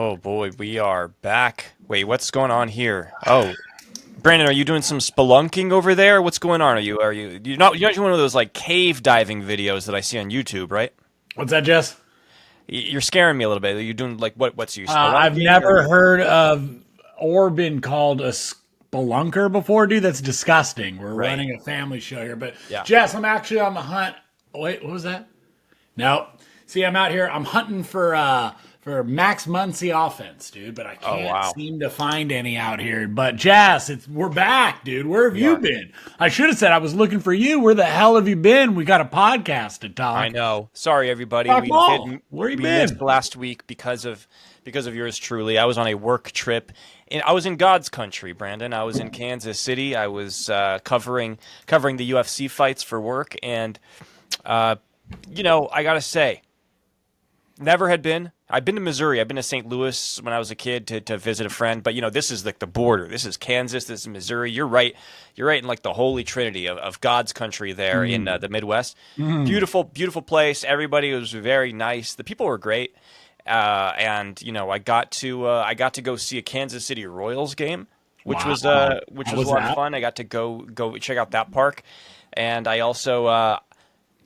Oh boy, we are back. Wait, what's going on here? Oh, Brandon, are you doing some spelunking over there? What's going on? You're not doing one of those like cave diving videos that I see on YouTube, right? What's that, Jess? You're scaring me a little bit. Are you doing like what's you I've spelunking never or heard of or been called a spelunker before, dude. That's disgusting. We're right? running a family show here. But, Yeah. Jess, I'm actually on the hunt. Wait, what was that? No. See, I'm out here. I'm hunting for Max Muncy offense, dude, but I Oh can't wow. seem to find any out here. But Jess, we're back, dude. Where have We you are. been? I should have said I was looking for you. Where the hell have you been? We got a podcast to talk. I know. Sorry, everybody. Talk We ball. did. Where you We been? missed last week because of yours truly. I was on a work trip. I was in God's country, Brandon. I was in Kansas City. I was covering the UFC fights for work, and I gotta say, never had been. I've been to Missouri. I've been to St. Louis when I was a kid to visit a friend. But this is like the border. This is Kansas. This is Missouri. You're right. You're right in like the holy trinity of God's country there in the Midwest. Beautiful, beautiful place. Everybody was very nice. The people were great. And I got to go see a Kansas City Royals game, which was a lot of fun. I got to go check out that park, and I also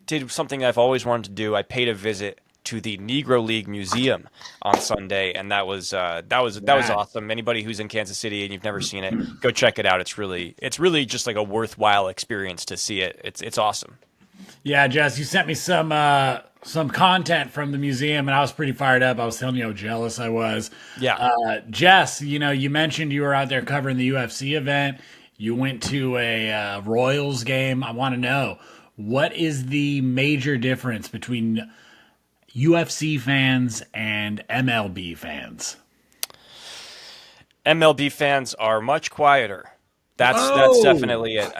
did something I've always wanted to do. I paid a visit to the Negro League Museum on Sunday, and that was awesome. Anybody who's in Kansas City and you've never seen it, go check it out. It's really just like a worthwhile experience to see it. It's awesome. Yeah, Jess, you sent me some content from the museum, and I was pretty fired up. I was telling you how jealous I was. Yeah. Jess, you mentioned you were out there covering the UFC event. You went to a Royals game. I want to know, what is the major difference between UFC fans and MLB fans? MLB fans are much quieter. That's definitely it.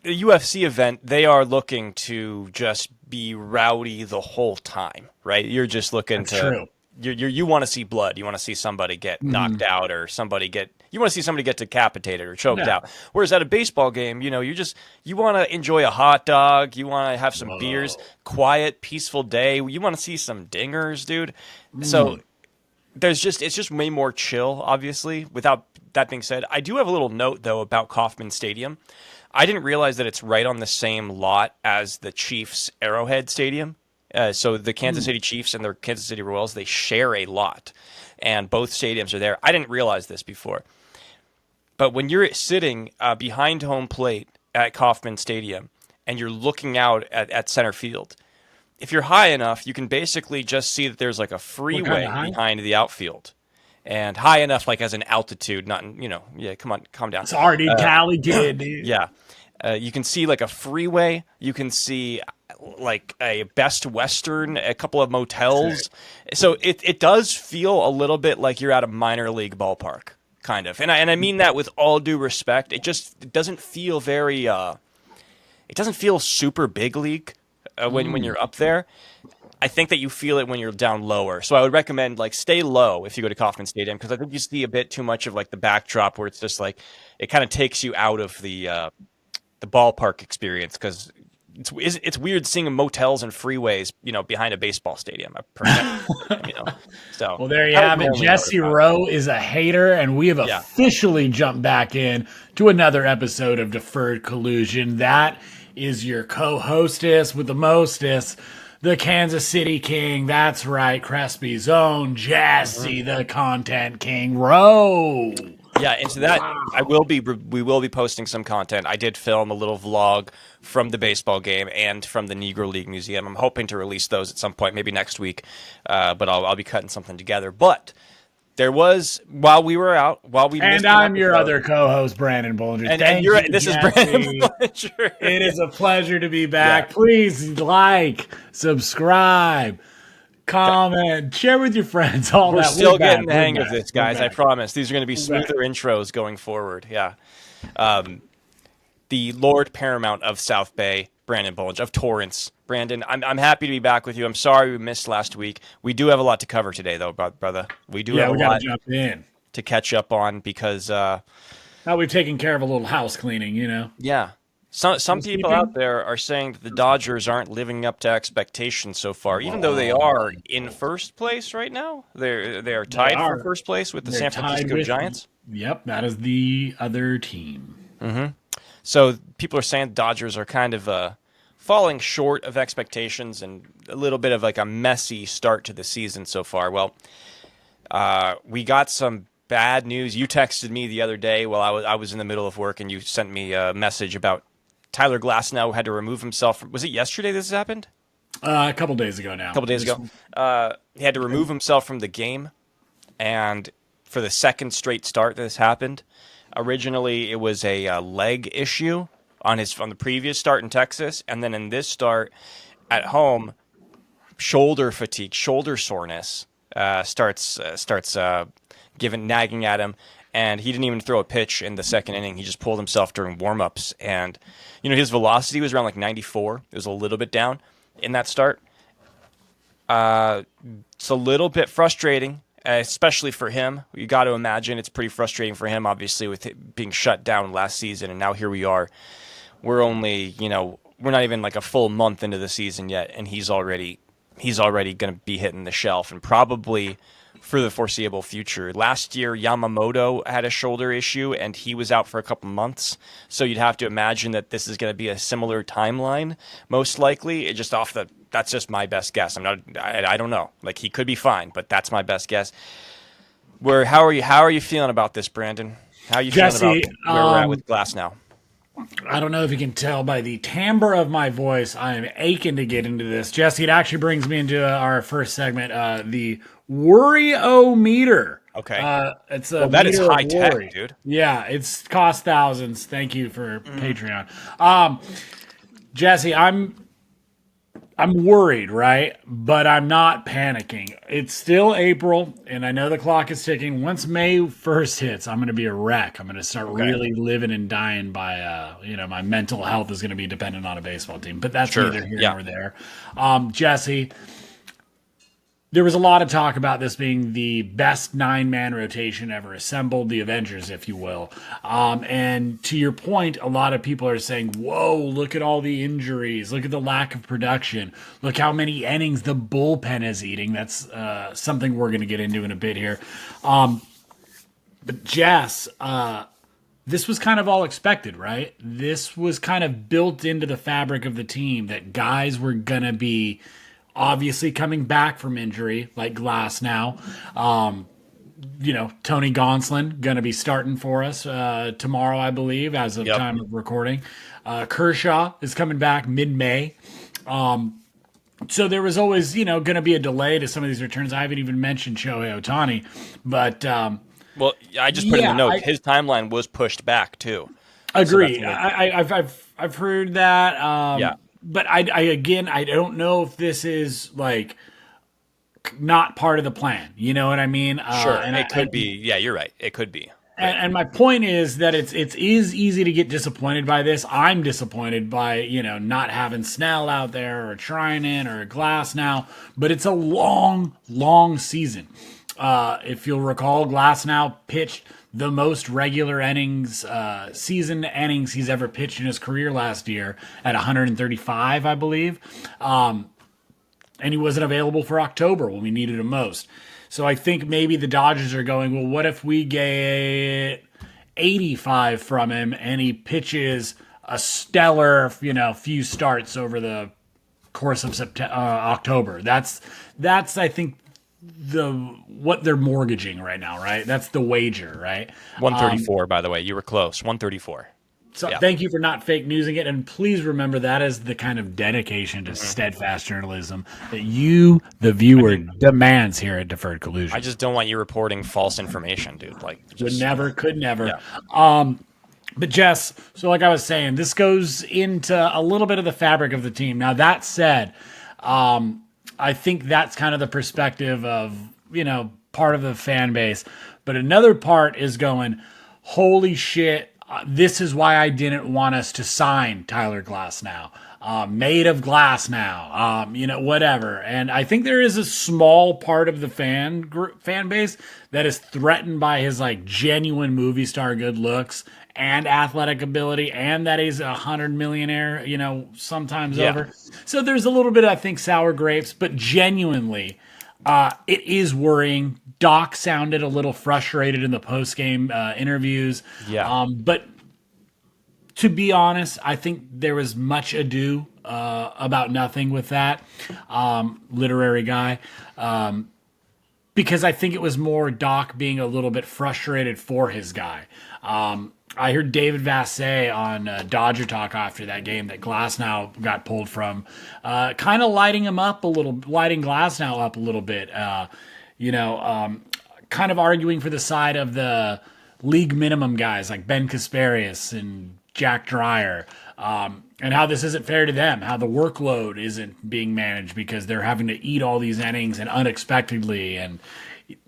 The UFC event, they are looking to just be rowdy the whole time, right? You're just looking That's true. You want to see blood. You want to see somebody get knocked out, or you want to see somebody get decapitated or choked out. Whereas at a baseball game, you want to enjoy a hot dog. You want to have some beers, quiet, peaceful day. You want to see some dingers, dude. So it's just way more chill, obviously. Without that being said, I do have a little note though about Kauffman Stadium. I didn't realize that it's right on the same lot as the Chiefs Arrowhead Stadium. So the Kansas City Chiefs and the Kansas City Royals, they share a lot, and both stadiums are there. I didn't realize this before. But when you're sitting behind home plate at Kauffman Stadium and you're looking out at center field, if you're high enough, you can basically just see that there's like a freeway behind the outfield. And high enough, like as an altitude, not, come on, calm down. Sorry, dude, Cali kid, dude. Yeah. You can see like a freeway. You can see like a Best Western, a couple of motels. So it does feel a little bit like you're at a minor league ballpark, kind of. And I mean that with all due respect. It doesn't feel very, it doesn't feel super big league when you're up there. I think that you feel it when you're down lower. So I would recommend like stay low if you go to Kauffman Stadium, because I think you see a bit too much of like the backdrop where it's just like it kind of takes you out of the ballpark experience, because it's weird seeing motels and freeways, behind a baseball stadium. So well, there you have it. Jesse Rowe is a hater, and we have officially jumped back in to another episode of Deferred Collusion. That is your co-hostess with the mostest, the Kansas City King. That's right, Crespe's own Jesse, the content king, Rowe. Yeah, into that, we will be posting some content. I did film a little vlog from the baseball game and from the Negro League Museum. I'm hoping to release those at some point, maybe next week, but I'll be cutting something together. But there was, while we were out, and I'm your other co-host, Branden Bullinger. And this is Branden Bullinger. It is a pleasure to be back. Yeah. Please like, subscribe, comment, share with your friends. We're still getting the hang of this, guys. I promise. These are going to be smoother intros going forward. Yeah. The Lord Paramount of South Bay, Branden Bullinger, of Torrance. Brandon, I'm happy to be back with you. I'm sorry we missed last week. We do have a lot to cover today, though, brother. We have a lot jump in to catch up on, because now we've taken care of a little house cleaning, Yeah. Some people out there are saying that the Dodgers aren't living up to expectations so far, even though they are in first place right now. They are tied for first place with the San Francisco Giants. Yep, that is the other team. So people are saying the Dodgers are kind of falling short of expectations and a little bit of like a messy start to the season so far. Well, we got some bad news. You texted me the other day while I was in the middle of work, and you sent me a message about Tyler Glasnow had to remove himself. Was it yesterday this happened? A couple days ago now. A couple days ago. He had to remove himself from the game, and for the second straight start this happened. Originally, it was a leg issue on the previous start in Texas, and then in this start at home, shoulder fatigue, shoulder soreness starts nagging at him. And he didn't even throw a pitch in the second inning. He just pulled himself during warm-ups. And, his velocity was around like 94. It was a little bit down in that start. It's a little bit frustrating, especially for him. You got to imagine it's pretty frustrating for him, obviously, with it being shut down last season. And now here we are. We're only, we're not even like a full month into the season yet. And he's already going to be hitting the shelf and probably for the foreseeable future. Last year, Yamamoto had a shoulder issue, and he was out for a couple months. So you'd have to imagine that this is going to be a similar timeline, most likely. That's just my best guess. I don't know. Like, he could be fine, but that's my best guess. How are you feeling about this, Branden? How are you feeling about where we're at with Glasnow? I don't know if you can tell by the timbre of my voice, I am aching to get into this. Jesse, it actually brings me into our first segment, the Worry-O-Meter. Okay. That is high tech, dude. Yeah, it's cost thousands. Thank you for Patreon. Jesse, I'm worried, right? But I'm not panicking. It's still April, and I know the clock is ticking. Once May 1st hits, I'm going to be a wreck. I'm going to start really living and dying by, my mental health is going to be dependent on a baseball team. But that's neither here nor there. Jesse, there was a lot of talk about this being the best 9-man rotation ever assembled, the Avengers, if you will. And to your point, a lot of people are saying, whoa, look at all the injuries. Look at the lack of production. Look how many innings the bullpen is eating. That's something we're going to get into in a bit here. But Jess, this was kind of all expected, right? This was kind of built into the fabric of the team that guys were going to be obviously coming back from injury, like Glasnow. Tony Gonsolin going to be starting for us tomorrow, I believe, as of time of recording. Kershaw is coming back mid-May. So there was always, going to be a delay to some of these returns. I haven't even mentioned Shohei Ohtani, but well, I just put in the note his timeline was pushed back too. Agreed. So I've heard that. But I don't know if this is like not part of the plan. You know what I mean? Sure, and it could be. Yeah, you're right. It could be. And my point is that it is easy to get disappointed by this. I'm disappointed by not having Snell out there or Treinen or Glasnow, but it's a long season. If you'll recall, Glasnow pitched the most regular innings, season innings he's ever pitched in his career last year at 135, I believe. And he wasn't available for October when we needed him most. So I think maybe the Dodgers are going, well, what if we get 85 from him and he pitches a stellar, few starts over the course of October? That's I think what they're mortgaging right now, right? That's the wager, right? 134, by the way. You were close. 134. So thank you for not fake newsing it. And please remember that is the kind of dedication to steadfast journalism that you, the viewer, demands here at Deferred Collusion. I just don't want you reporting false information, dude. Could never. Yeah. But Jess, so like I was saying, this goes into a little bit of the fabric of the team. Now, that said, I think that's kind of the perspective of, part of the fan base. But another part is going, holy shit, this is why I didn't want us to sign Tyler Glasnow. made of glass now, whatever. And I think there is a small part of the fan base that is threatened by his like genuine movie star good looks and athletic ability, and that he's $100 millionaire, sometimes over. So there's a little bit, I think, sour grapes, but genuinely, it is worrying. Doc sounded a little frustrated in the post-game interviews. Yeah. But to be honest, I think there was much ado about nothing with that literary guy. Because I think it was more Doc being a little bit frustrated for his guy. I heard David Vassay on Dodger Talk after that game that Glasnow got pulled from, kind of lighting Glasnow up a little bit. Kind of arguing for the side of the league minimum guys like Ben Kasparius and Jack Dreyer, and how this isn't fair to them, how the workload isn't being managed because they're having to eat all these innings and unexpectedly, and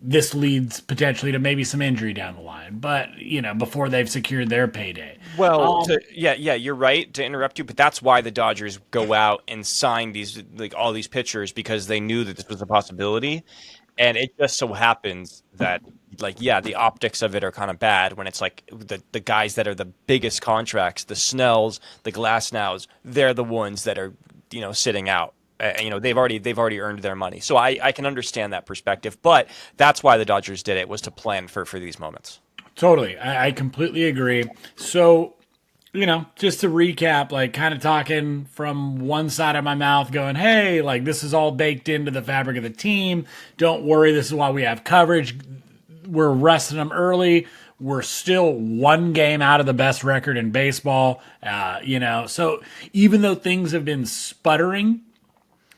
this leads potentially to maybe some injury down the line, but before they've secured their payday. Well, you're right to interrupt you, but that's why the Dodgers go out and sign these all these pitchers, because they knew that this was a possibility, and it just so happens that the optics of it are kind of bad when it's like the guys that are the biggest contracts, the Snells, the Glasnows, they're the ones that are sitting out. They've already earned their money, so I can understand that perspective. But that's why the Dodgers did it, was to plan for these moments. Totally, I completely agree. So, just to recap, kind of talking from one side of my mouth, going, "Hey, this is all baked into the fabric of the team. Don't worry, this is why we have coverage. We're resting them early. We're still one game out of the best record in baseball. So even though things have been sputtering,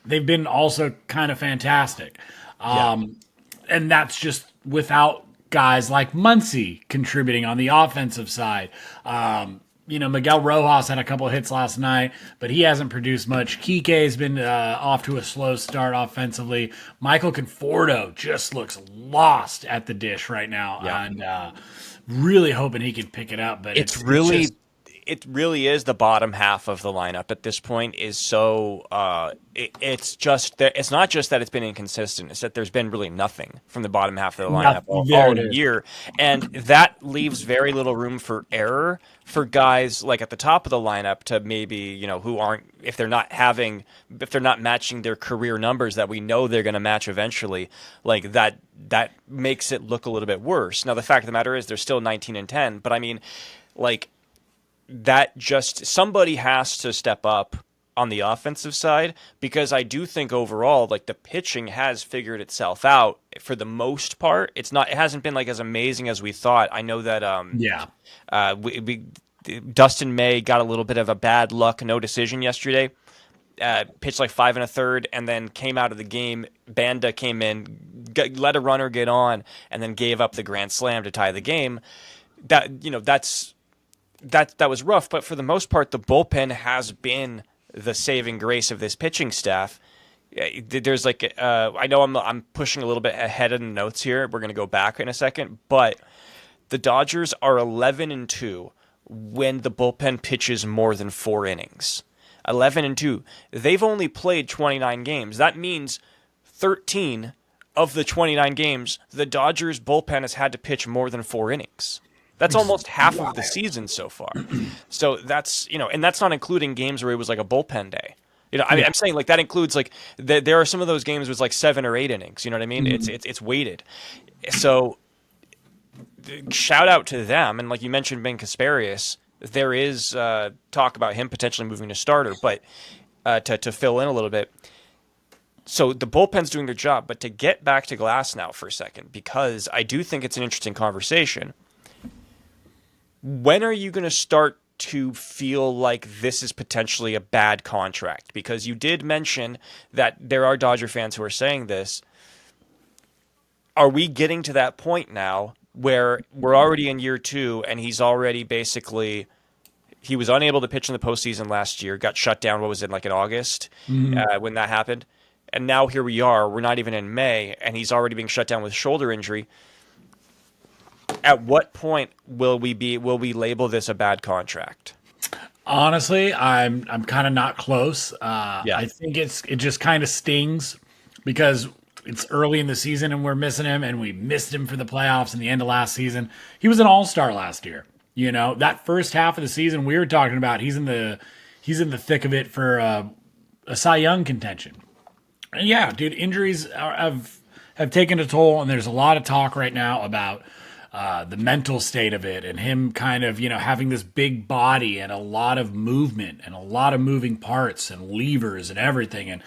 they've been also kind of fantastic. And that's just without guys like Muncy contributing on the offensive side. Miguel Rojas had a couple of hits last night, but he hasn't produced much. Kike's been off to a slow start offensively. Michael Conforto just looks lost at the dish right now, and really hoping he can pick it up. But it really is the bottom half of the lineup at this point is so it's not just that it's been inconsistent, it's that there's been really nothing from the bottom half of the lineup all year, and that leaves very little room for error for guys like at the top of the lineup to maybe who aren't, if they're not matching their career numbers that we know they're going to match eventually, that makes it look a little bit worse. Now the fact of the matter is they're still 19-10, but I mean that just somebody has to step up on the offensive side, because I do think overall the pitching has figured itself out for the most part. It hasn't been as amazing as we thought. I know that Dustin May got a little bit of a bad luck no decision yesterday. Pitched 5 1/3 and then came out of the game. Banda came in, let a runner get on, and then gave up the grand slam to tie the game. That was rough, but for the most part, the bullpen has been the saving grace of this pitching staff. There's I know I'm pushing a little bit ahead of the notes here. We're going to go back in a second, but the Dodgers are 11-2 when the bullpen pitches more than 4 innings. 11-2. They've only played 29 games. That means 13 of the 29 games, the Dodgers bullpen has had to pitch more than 4 innings. That's almost half of the season so far. So that's, and that's not including games where it was a bullpen day. I'm saying that includes there are some of those games with 7 or 8 innings. You know what I mean? Mm-hmm. It's weighted. So shout out to them. And you mentioned Ben Kasparius, there is talk about him potentially moving to starter, but to fill in a little bit. So the bullpen's doing their job. But to get back to Glasnow for a second, because I do think it's an interesting conversation. When are you going to start to feel like this is potentially a bad contract? Because you did mention that there are Dodger fans who are saying this. Are we getting to that point now where we're already in year 2 and he's already he was unable to pitch in the postseason last year, got shut down, what was it, in August when that happened? And now here we are, we're not even in May, and he's already being shut down with shoulder injury. At what point will we label this a bad contract? Honestly, I'm kind of not close. Yeah. I think it just kind of stings because it's early in the season and we're missing him, and we missed him for the playoffs and the end of last season. He was an all-star last year. You know, that first half of the season we were talking about, he's in the thick of it for a Cy Young contention. And yeah, dude, injuries have taken a toll, and there's a lot of talk right now about the mental state of it, and him kind of, having this big body and a lot of movement and a lot of moving parts and levers and everything. And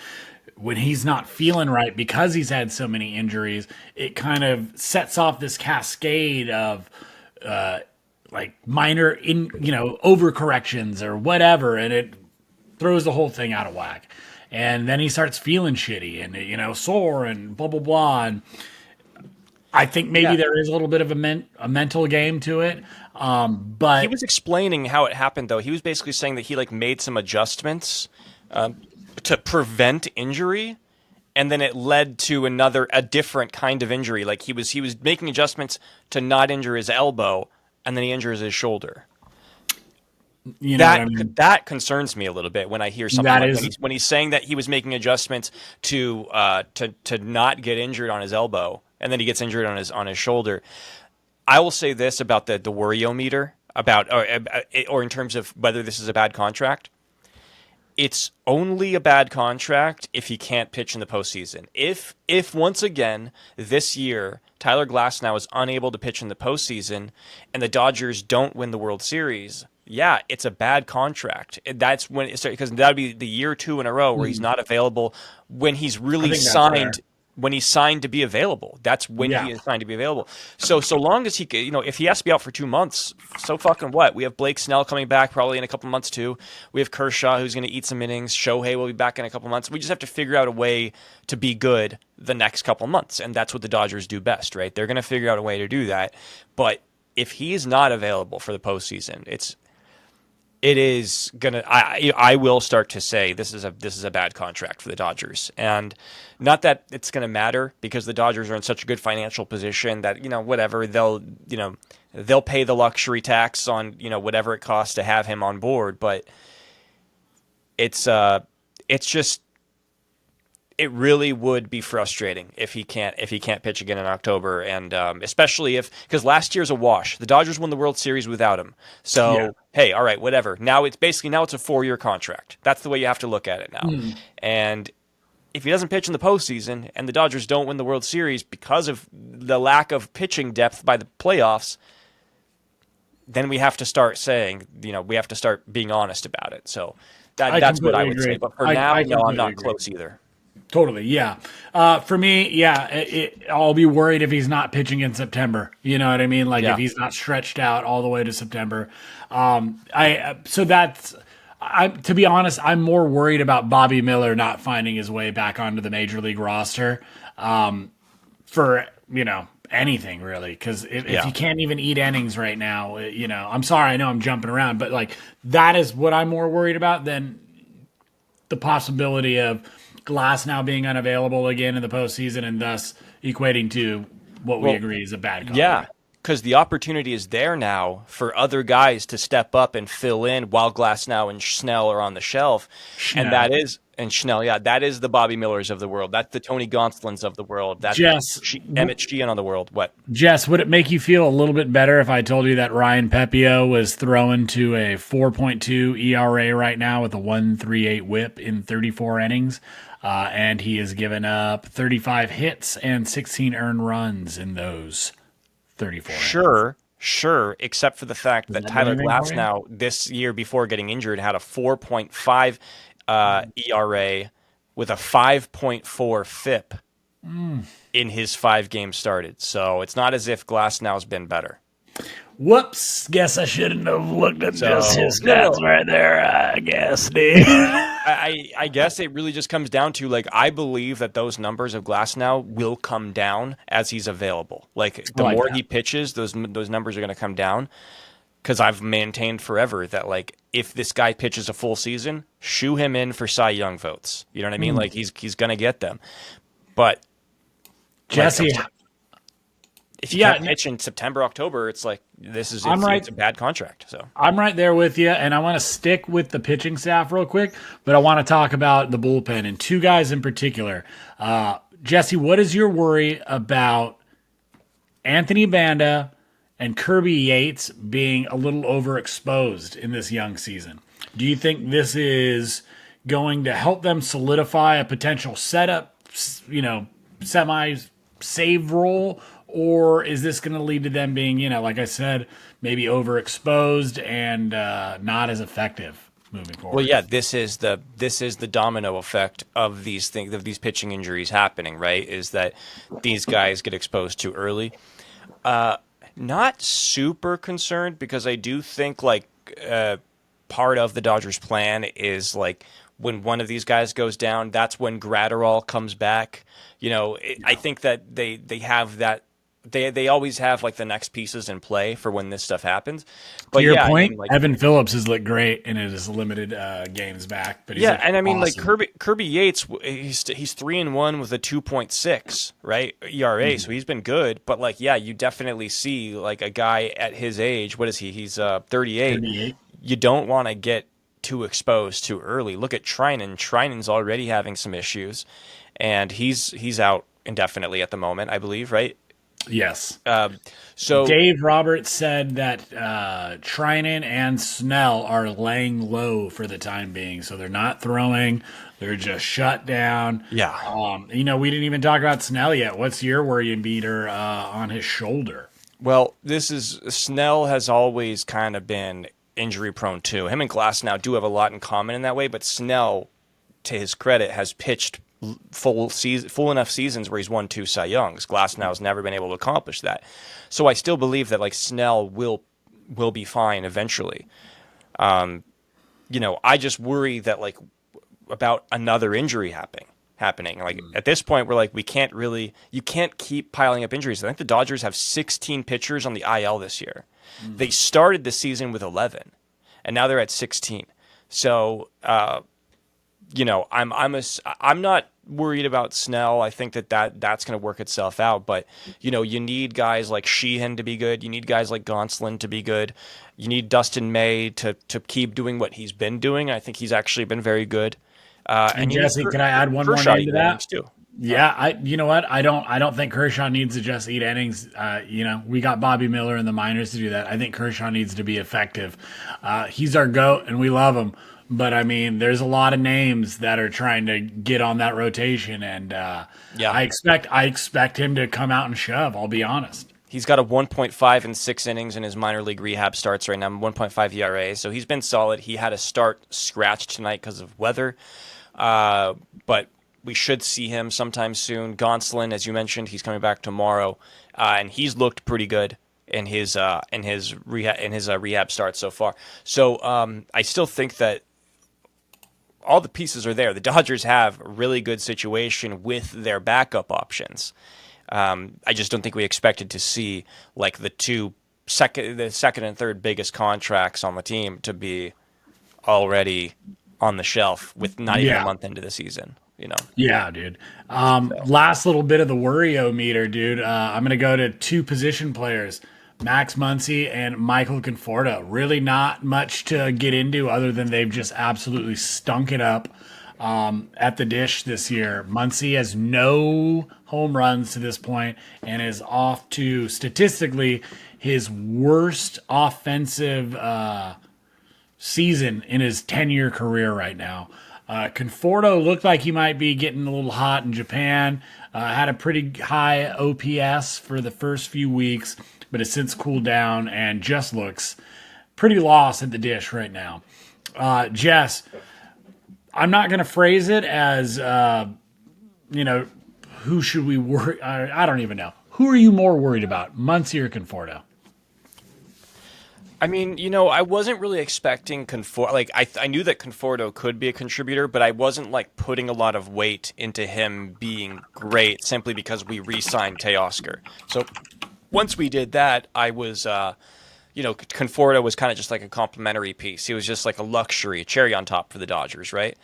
when he's not feeling right because he's had so many injuries, it kind of sets off this cascade of like minor overcorrections or whatever, and it throws the whole thing out of whack. And then he starts feeling shitty and sore and blah blah blah. And I think maybe there is a little bit of a mental game to it. But he was explaining how it happened, though. He was basically saying that he made some adjustments to prevent injury, and then it led to a different kind of injury. Like he was making adjustments to not injure his elbow, and then he injures his shoulder. That concerns me a little bit when I hear something when he's saying that he was making adjustments to not get injured on his elbow, and then he gets injured on his shoulder. I will say this about the worryometer or in terms of whether this is a bad contract. It's only a bad contract if he can't pitch in the postseason. If once again this year Tyler Glasnow is unable to pitch in the postseason and the Dodgers don't win the World Series, yeah, it's a bad contract. That's when because that would be the year 2 in a row where he's not available when he's really signed. When he's signed to be available, that's when he is signed to be available. So long as he, if he has to be out for 2 months, so fucking what? We have Blake Snell coming back probably in a couple months too. We have Kershaw who's going to eat some innings. Shohei will be back in a couple months. We just have to figure out a way to be good the next couple months, and that's what the Dodgers do best, right? They're going to figure out a way to do that. But if he is not available for the postseason, it is gonna. I will start to say this is a bad contract for the Dodgers, and not that it's gonna matter because the Dodgers are in such a good financial position that whatever they'll pay the luxury tax on whatever it costs to have him on board, but it's just. It really would be frustrating if he can't pitch again in October, and especially because last year's a wash. The Dodgers won the World Series without him. So hey, all right, whatever. Now it's a 4-year contract. That's the way you have to look at it now. And if he doesn't pitch in the postseason and the Dodgers don't win the World Series because of the lack of pitching depth by the playoffs, then we have to start saying, we have to start being honest about it. So that's what I would say. But for now, I'm not close either. Totally, yeah. For me, I'll be worried if he's not pitching in September. You know what I mean? If he's not stretched out all the way to September. To be honest, I'm more worried about Bobby Miller not finding his way back onto the major league roster for anything really. Because if he can't even eat innings right now, I'm sorry, I know I'm jumping around, but that is what I'm more worried about than the possibility of Glasnow being unavailable again in the postseason and thus equating to what we agree is a bad contract. Yeah, because the opportunity is there now for other guys to step up and fill in while Glasnow and Snell are on the shelf. Snell. And that is that is the Bobby Millers of the world. That's the Tony Gonsolins of the world. That's Emmett Sheehan of the world. What? Jess, would it make you feel a little bit better if I told you that Ryan Pepio was throwing to a 4.2 ERA right now with a 1.38 whip in 34 innings? And he has given up 35 hits and 16 earned runs in those 34 innings. Sure, except for the fact that Tyler Glasnow this year before getting injured had a 4.5 ERA with a 5.4 FIP in his 5 games started. So it's not as if Glasnow's been better. Whoops. Guess I shouldn't have looked at just his stats right there, I guess, dude. I guess it really just comes down to, I believe that those numbers of Glasnow will come down as he's available. The more he pitches, those numbers are going to come down. Because I've maintained forever that, if this guy pitches a full season, shoo him in for Cy Young votes. You know what I mean? He's going to get them. But Jesse, if you can't pitch in September, October, it's like it's a bad contract. So I'm right there with you, and I want to stick with the pitching staff real quick, but I want to talk about the bullpen and two guys in particular. Jesse, what is your worry about Anthony Banda and Kirby Yates being a little overexposed in this young season? Do you think this is going to help them solidify a potential setup, semi-save role, or is this going to lead to them being, like I said, maybe overexposed and not as effective moving forward? Well, yeah, this is the domino effect of these things, of these pitching injuries happening, right? Is that these guys get exposed too early. Not super concerned, because I do think part of the Dodgers' plan is when one of these guys goes down, that's when Gratterall comes back. I think that they have that. They always have the next pieces in play for when this stuff happens. But to your point, Evan Phillips has looked great in his limited games back. But he's awesome. Kirby Yates, he's 3-1 with a 2.6 right ERA, mm-hmm. So he's been good. But you definitely see a guy at his age. What is he? He's 38. You don't want to get too exposed too early. Look at Treinen. Treinen's already having some issues, and he's out indefinitely at the moment, I believe, right? Yes. So Dave Roberts said that Treinen and Snell are laying low for the time being, so they're not throwing; they're just shut down. Yeah. We didn't even talk about Snell yet. What's your worry meter on his shoulder? Well, Snell has always kind of been injury prone too. Him and Glasnow do have a lot in common in that way, but Snell, to his credit, has pitched full enough seasons where he's won 2 Cy Youngs. Glasnow has never been able to accomplish that. So I still believe that Snell will be fine eventually. I just worry that about another injury happening. At this point, we're you can't keep piling up injuries. I think the Dodgers have 16 pitchers on the IL this year. Mm-hmm. They started the season with 11, and now they're at 16. So I'm not worried about Snell. I think that's going to work itself out. But you need guys like Sheehan to be good. You need guys like Gonsolin to be good. You need Dustin May to keep doing what he's been doing. I think he's actually been very good. And Jesse, can I add one more name to that? Too. Yeah, you know what? I don't think Kershaw needs to just eat innings. We got Bobby Miller in the minors to do that. I think Kershaw needs to be effective. He's our GOAT, and we love him. But there's a lot of names that are trying to get on that rotation, and I expect him to come out and shove. I'll be honest. He's got a 1.5 in 6 innings in his minor league rehab starts right now, 1.5 ERA. So he's been solid. He had a start scratched tonight because of weather, but we should see him sometime soon. Gonsolin, as you mentioned, he's coming back tomorrow, and he's looked pretty good in his rehab start so far. So I still think that all the pieces are there. The Dodgers have a really good situation with their backup options. I just don't think we expected to see the second and third biggest contracts on the team to be already on the shelf with not even a month into the season. Yeah, dude. Last little bit of the worry-o meter, dude. I'm going to go to 2 position players, Max Muncy and Michael Conforto. Really not much to get into other than they've just absolutely stunk it up at the dish this year. Muncy has no home runs to this point and is off to, statistically, his worst offensive season in his 10-year career right now. Conforto looked like he might be getting a little hot in Japan. Had a pretty high OPS for the first few weeks, but has since cooled down and just looks pretty lost at the dish right now. Jess, I'm not going to phrase it as, who should we worry? I don't even know. Who are you more worried about, Muncy or Conforto? I wasn't really expecting Conforto. I knew that Conforto could be a contributor, but I wasn't putting a lot of weight into him being great simply because we re-signed Teoscar. So once we did that, I was Conforto was kind of just like a complimentary piece. He was just like a luxury, a cherry on top for the Dodgers, right?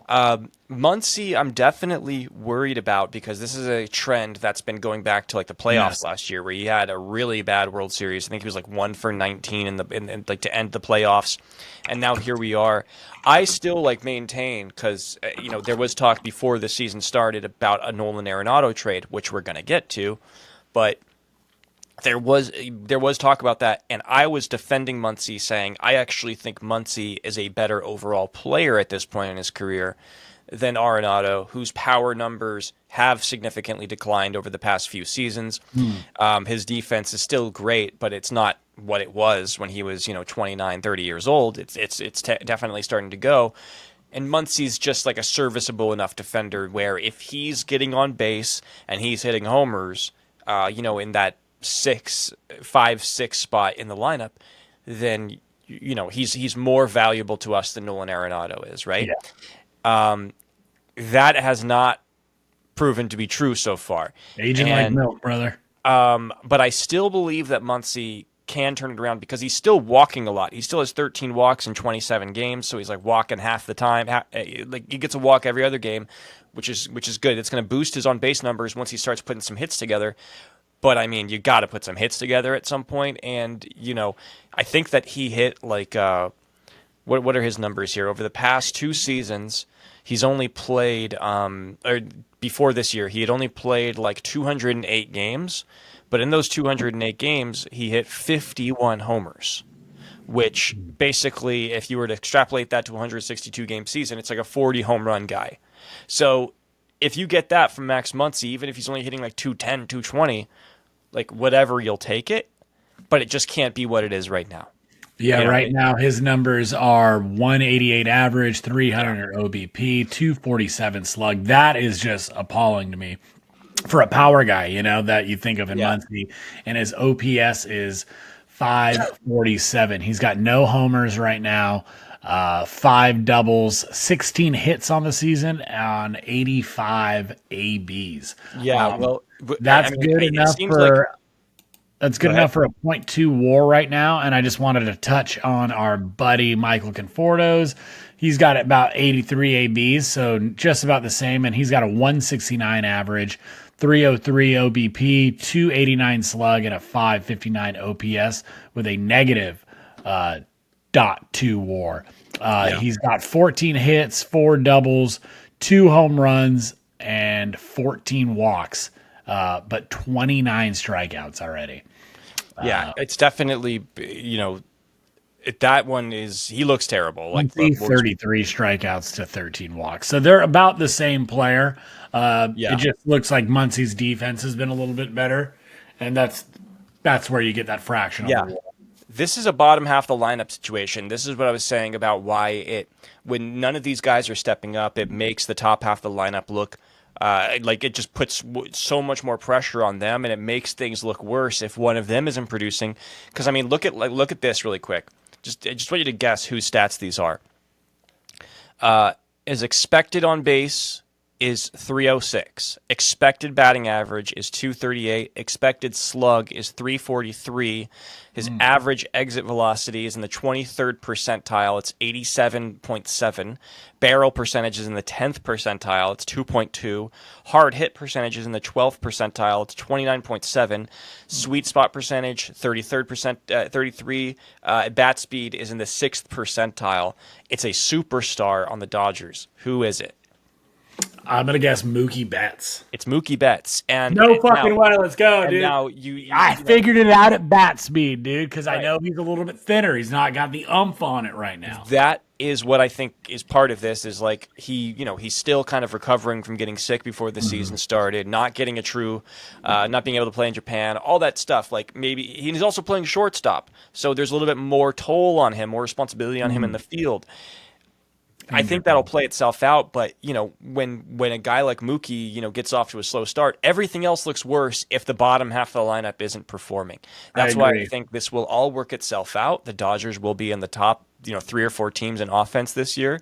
Muncy, I'm definitely worried about because this is a trend that's been going back to like the playoffs last year, where he had a really bad World Series. I think he was like 1 for 19 in like to end the playoffs, and now here we are. I still like maintain because there was talk before the season started about a Nolan Arenado trade, which we're gonna get to, but there was talk about that, and I was defending Muncy, saying I actually think Muncy is a better overall player at this point in his career than Arenado, whose power numbers have significantly declined over the past few seasons. His defense is still great, but it's not what it was when he was 29, 30 years old. It's definitely starting to go. And Muncy's just like a serviceable enough defender where if he's getting on base and he's hitting homers, in that 5-6 spot in the lineup, then he's more valuable to us than Nolan Arenado is, right? Yeah. That has not proven to be true so far. Aging like milk, brother. But I still believe that Muncy can turn it around because he's still walking a lot. He still has 13 walks in 27 games, so he's like walking half the time. Like he gets a walk every other game, which is good. It's going to boost his on base numbers once he starts putting some hits together. But I mean, you got to put some hits together at some point, and I think that he hit like what are his numbers here over the past 2 seasons? He's only played or before this year, he had only played like 208 games, but in those 208 games, he hit 51 homers, which basically, if you were to extrapolate that to a 162 game season, it's like a 40 home run guy. So if you get that from Max Muncy, even if he's only hitting like 210, 220, like whatever, you'll take it, but it just can't be what it is right now. Yeah, right now his numbers are 188 average, 300 OBP, 247 slug. That is just appalling to me for a power guy, that you think of in Muncy. And his OPS is 547. He's got no homers right now, 5 doubles, 16 hits on the season on 85 ABs. Yeah, that's good enough for... That's good enough for a .2 WAR right now, and I just wanted to touch on our buddy Michael Conforto's. He's got about 83 ABs, so just about the same, and he's got a 169 average, 303 OBP, 289 slug, and a 559 OPS with a negative .2 WAR. He's got 14 hits, 4 doubles, 2 home runs, and 14 walks. But 29 strikeouts already. Yeah, it's definitely, that one is, he looks terrible. Like 33 strikeouts to 13 walks. So they're about the same player. It just looks like Muncy's defense has been a little bit better, and that's where you get that fraction. Yeah. This is a bottom half of the lineup situation. This is what I was saying about why when none of these guys are stepping up, it makes the top half of the lineup look like it just puts so much more pressure on them, and it makes things look worse if one of them isn't producing. Because I mean, look at this really quick. I just want you to guess whose stats these are. Is expected on base is 306. Expected batting average is 238. Expected slug is 343. His average exit velocity is in the 23rd percentile. It's 87.7. Barrel percentage is in the 10th percentile. It's 2.2. Hard hit percentage is in the 12th percentile. It's 29.7. Sweet spot percentage, 33. Bat speed is in the 6th percentile. It's a superstar on the Dodgers. Who is it? I'm gonna guess Mookie Betts. It's Mookie Betts, and no fucking way. Let's go, dude. Now I figured it out at bat speed, dude, because I know he's a little bit thinner. He's not got the umph on it right now. That is what I think is part of this. Is like he's still kind of recovering from getting sick before the season started, not getting a true, not being able to play in Japan, all that stuff. Like maybe he's also playing shortstop, so there's a little bit more toll on him, more responsibility on him in the field. I think that'll play itself out, but when a guy like Mookie, gets off to a slow start, everything else looks worse if the bottom half of the lineup isn't performing. That's why I think this will all work itself out. The Dodgers will be in the top, 3 or 4 teams in offense this year,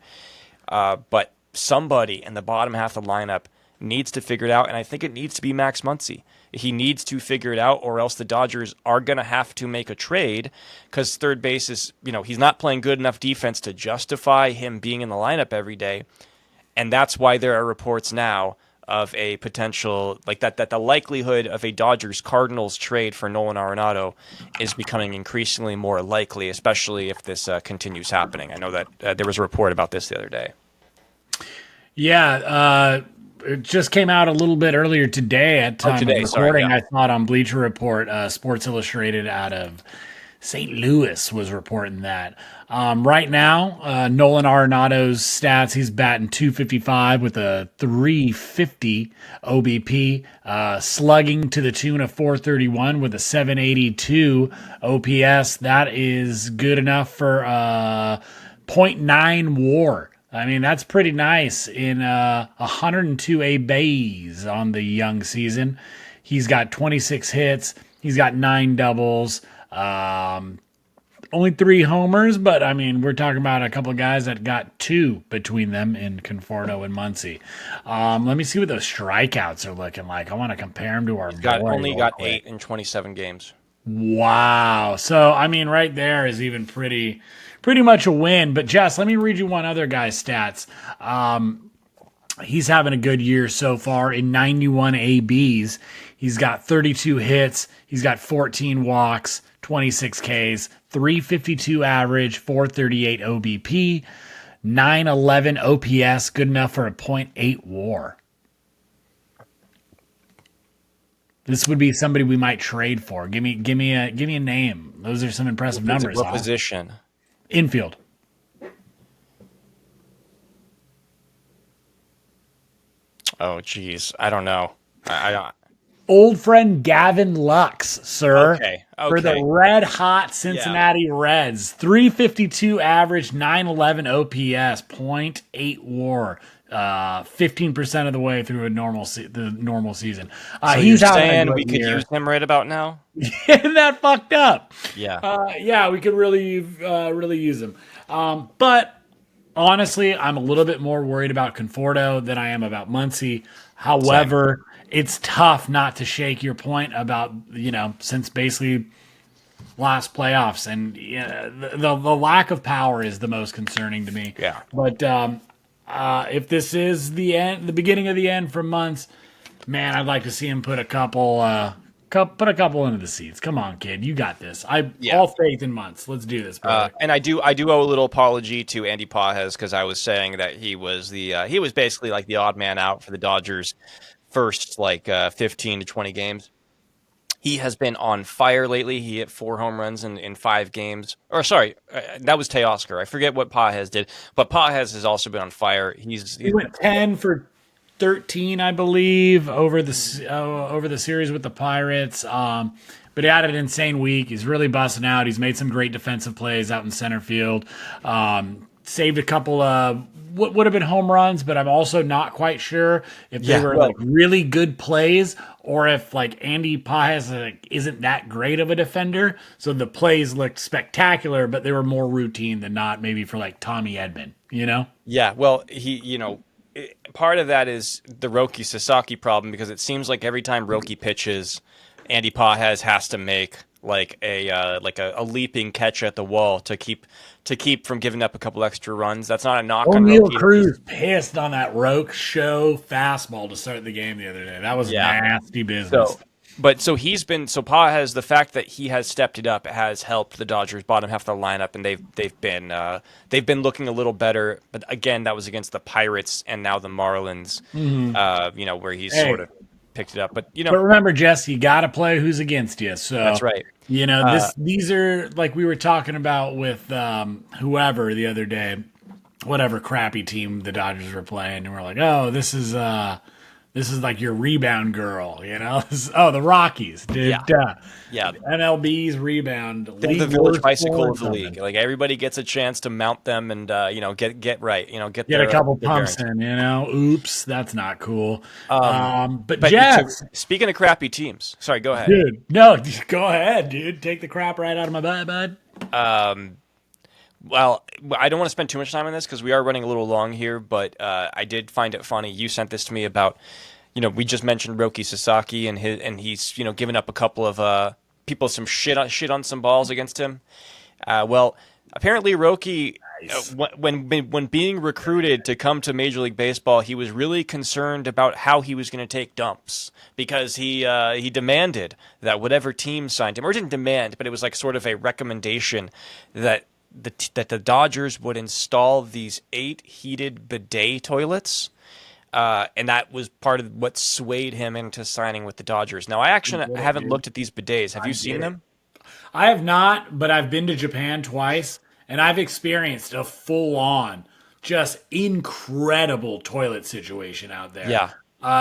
but somebody in the bottom half of the lineup needs to figure it out, and I think it needs to be Max Muncy. He needs to figure it out, or else the Dodgers are going to have to make a trade, because third base is, he's not playing good enough defense to justify him being in the lineup every day. And that's why there are reports now of a potential, like that the likelihood of a Dodgers-Cardinals trade for Nolan Arenado is becoming increasingly more likely, especially if this continues happening. I know that there was a report about this the other day. Yeah, it just came out a little bit earlier today at time of recording. Sorry, yeah. I saw it on Bleacher Report. Sports Illustrated out of St. Louis was reporting that. Right now, Nolan Arenado's stats, he's batting .255 with a .350 OBP, slugging to the tune of .431 with a .782 OPS. That is good enough for .9 WAR. I mean, that's pretty nice in 102 A-Bays on the young season. He's got 26 hits. He's got 9 doubles. Only 3 homers, but I mean, we're talking about a couple of guys that got 2 between them in Conforto and Muncy. Let me see what those strikeouts are looking like. I want to compare them to our boy. Only got 8 in 27 games. Wow. So, I mean, right there is even pretty much a win. But, Jess, let me read you one other guy's stats. He's having a good year so far in 91 ABs. He's got 32 hits. He's got 14 walks, 26 Ks, 352 average, 438 OBP, 911 OPS, good enough for a .8 WAR. This would be somebody we might trade for. Give me a name. Those are some impressive numbers. What position? Infield. Oh, geez. I don't know. I Old friend Gavin Lux, sir. Okay. For the red-hot Cincinnati Reds. 352 average, 911 OPS, .8 WAR. 15% of the way through the normal season. So he's you're saying we could use him right about now? Isn't that fucked up? Yeah. Yeah, we could really use him. But honestly, I'm a little bit more worried about Conforto than I am about Muncy. However, it's tough not to shake your point about, since basically last playoffs, and the lack of power is the most concerning to me. Yeah. But if this is the beginning of the end for Muncy, man, I'd like to see him put a couple into the seats. Come on, kid, you got this. All faith in Muncy. Let's do this, brother. And I do owe a little apology to Andy Pages, because I was saying that he was basically like the odd man out for the Dodgers first 15 to 20 games. He has been on fire lately. He hit 4 home runs in 5 games. Or sorry, that was Teoscar. I forget what Pages did, but Pages has also been on fire. He went 10 for 13, I believe, over the series with the Pirates. But he had an insane week. He's really busting out. He's made some great defensive plays out in center field. Saved a couple of what would have been home runs, but I'm also not quite sure if they were really good plays or if Andy Pages isn't that great of a defender. So the plays looked spectacular, but they were more routine than not, maybe for Tommy Edman, Yeah, well, part of that is the Roki Sasaki problem, because it seems like every time Roki pitches, Andy Pages has to make a leaping catch at the wall to keep from giving up a couple extra runs. That's not a knock on O'Neal Roki. Cruz pissed on that Roke show fastball to start the game the other day. That was nasty business. Pages, the fact that he has stepped it up has helped the Dodgers bottom half of the lineup, and they've been looking a little better. But again, that was against the Pirates and now the Marlins. Mm-hmm. Where he's sort of picked it up. But but remember, Jess, you got to play who's against you. So that's right. These are like we were talking about with whoever the other day, whatever crappy team the Dodgers were playing, and we're like, oh, this is like your rebound girl, the Rockies, dude. Yeah. MLB's rebound. They're the village bicycle of the league. Everybody gets a chance to mount them and get right. Get a couple pumps in. Oops, that's not cool. But Jets. Speaking of crappy teams, sorry, go ahead, dude. No, go ahead, dude. Take the crap right out of my butt, bud. Well, I don't want to spend too much time on this because we are running a little long here, but I did find it funny. You sent this to me about, we just mentioned Roki Sasaki and he's, given up a couple of people some shit on some balls against him. Well, apparently Roki, when being recruited to come to Major League Baseball, he was really concerned about how he was going to take dumps because he demanded that whatever team signed him, or didn't demand, but it was like sort of a recommendation that the Dodgers would install these 8 heated bidet toilets. And that was part of what swayed him into signing with the Dodgers. Now, I actually haven't looked at these bidets. Have you seen them? I have not, but I've been to Japan twice, and I've experienced a full-on, just incredible toilet situation out there. Yeah.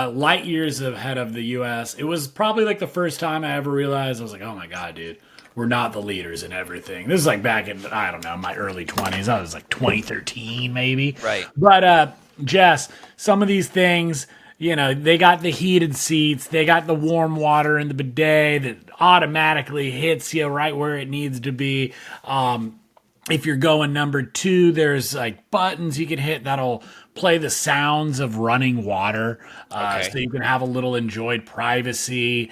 Light years ahead of the U.S. It was probably like the first time I ever realized, I was like, oh my God, dude. We're not the leaders in everything. This is like back in, I don't know, my early 20s. I was like 2013 maybe. Right. But Jess, some of these things, they got the heated seats. They got the warm water in the bidet that automatically hits you right where it needs to be. If you're going number 2, there's like buttons you can hit that'll play the sounds of running water, so you can have a little enjoyed privacy.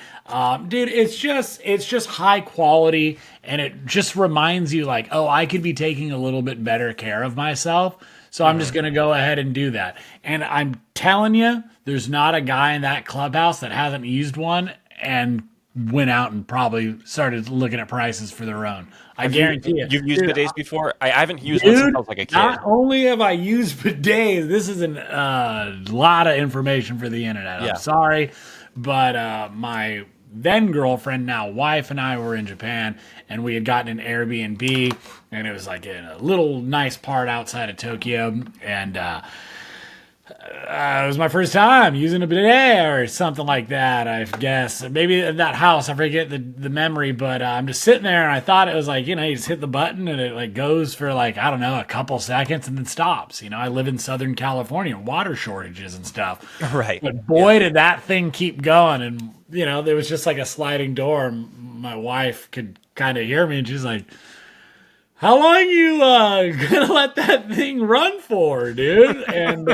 Dude, it's just high quality, and it just reminds you like, oh, I could be taking a little bit better care of myself, so I'm just going to go ahead and do that. And I'm telling you, there's not a guy in that clubhouse that hasn't used one and went out and probably started looking at prices for their own. I guarantee you. You've used bidets before? I haven't used one since I was like a kid. Not only have I used bidets, this is a lot of information for the internet. I'm sorry, but my then girlfriend, now wife, and I were in Japan, and we had gotten an Airbnb, and it was like in a little nice part outside of Tokyo, and it was my first time using a bidet or something like that, I guess. Maybe in that house, I forget the memory, but I'm just sitting there, and I thought it was like, you just hit the button, and it like goes for like, I don't know, a couple seconds, and then stops. I live in Southern California, water shortages and stuff. Right. But boy, did that thing keep going, and, there was just like a sliding door, and my wife could kind of hear me, and she's like, how long you gonna let that thing run for, dude? And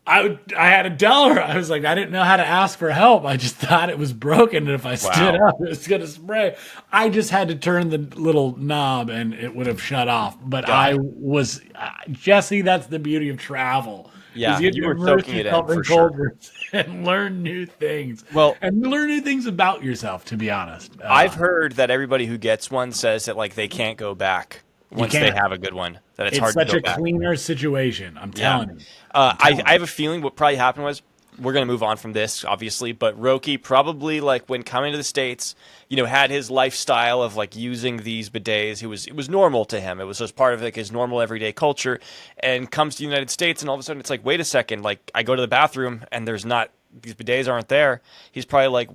I had to tell her. I was like, I didn't know how to ask for help. I just thought it was broken, and if I stood up, it was gonna spray. I just had to turn the little knob, and it would have shut off. But I was Jesse. That's the beauty of travel. Yeah, you were soaking it in for sure. And learn new things. Well, and learn new things about yourself. To be honest, I've heard that everybody who gets one says that like they can't go back once they have a good one. That it's hard to go back. It's such a cleaner situation. I'm telling you. I have a feeling what probably happened was, we're going to move on from this, obviously, but Roki probably, like, when coming to the States, had his lifestyle of, like, using these bidets. It was normal to him. It was just part of, like, his normal everyday culture, and comes to the United States, and all of a sudden it's like, wait a second, like, I go to the bathroom, and these bidets aren't there. He's probably like,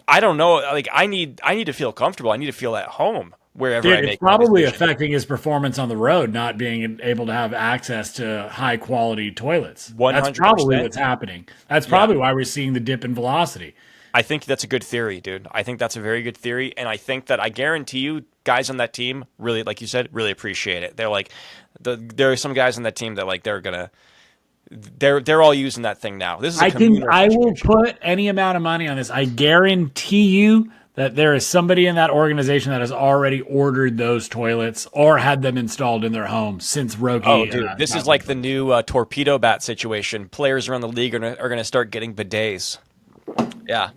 I don't know, like, I need to feel comfortable. I need to feel at home. Wherever I make it's probably affecting his performance on the road, not being able to have access to high quality toilets. 100%. That's probably what's happening. That's probably why we're seeing the dip in velocity. I think that's a good theory, dude. I think that's a very good theory, and I think that I guarantee you, guys on that team really, like you said, really appreciate it. They're like, there are some guys on that team that like they're all using that thing now. This is I will put any amount of money on this. I guarantee you that there is somebody in that organization that has already ordered those toilets or had them installed in their home since Roki. Oh, dude, this is like the new torpedo bat situation. Players around the league are going to start getting bidets. Yeah.